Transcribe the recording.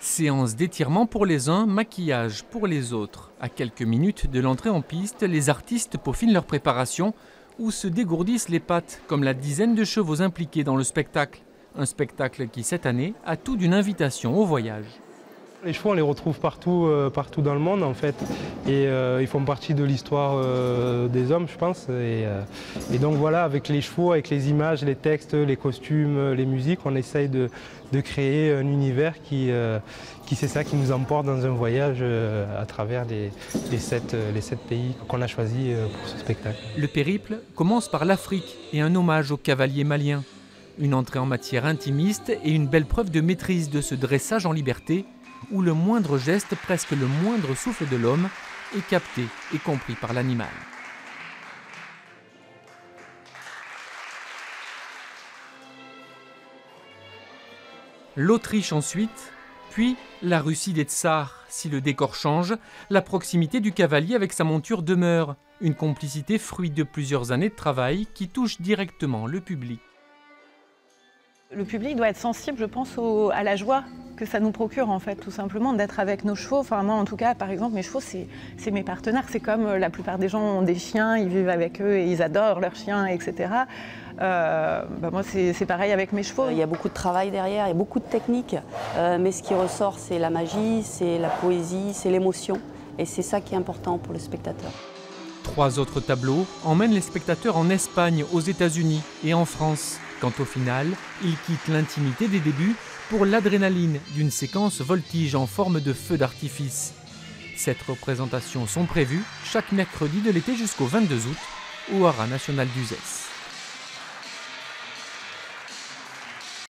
Séance d'étirement pour les uns, maquillage pour les autres. À quelques minutes de l'entrée en piste, les artistes peaufinent leur préparation ou se dégourdissent les pattes, comme la dizaine de chevaux impliqués dans le spectacle. Un spectacle qui, cette année, a tout d'une invitation au voyage. Les chevaux, on les retrouve partout, partout dans le monde en fait, et ils font partie de l'histoire des hommes, je pense. Et donc voilà, avec les chevaux, avec les images, les textes, les costumes, les musiques, on essaye de créer un univers qui c'est ça, qui nous emporte dans un voyage à travers les sept pays qu'on a choisis pour ce spectacle. Le périple commence par l'Afrique et un hommage aux cavaliers maliens. Une entrée en matière intimiste et une belle preuve de maîtrise de ce dressage en liberté, où le moindre geste, presque le moindre souffle de l'homme, est capté et compris par l'animal. L'Autriche ensuite, puis la Russie des tsars. Si le décor change, la proximité du cavalier avec sa monture demeure. Une complicité fruit de plusieurs années de travail qui touche directement le public. Le public doit être sensible, je pense, à la joie que ça nous procure, en fait, tout simplement, d'être avec nos chevaux. Enfin, moi, en tout cas, par exemple, mes chevaux, c'est mes partenaires. C'est comme la plupart des gens ont des chiens, ils vivent avec eux et ils adorent leurs chiens, etc. Moi, c'est pareil avec mes chevaux. Il y a beaucoup de travail derrière, il y a beaucoup de techniques, mais ce qui ressort, c'est la magie, c'est la poésie, c'est l'émotion. Et c'est ça qui est important pour le spectateur. 3 autres tableaux emmènent les spectateurs en Espagne, aux États-Unis et en France. Quant au final, ils quittent l'intimité des débuts pour l'adrénaline d'une séquence voltige en forme de feu d'artifice. 7 représentations sont prévues chaque mercredi de l'été jusqu'au 22 août au Haras national d'Uzès.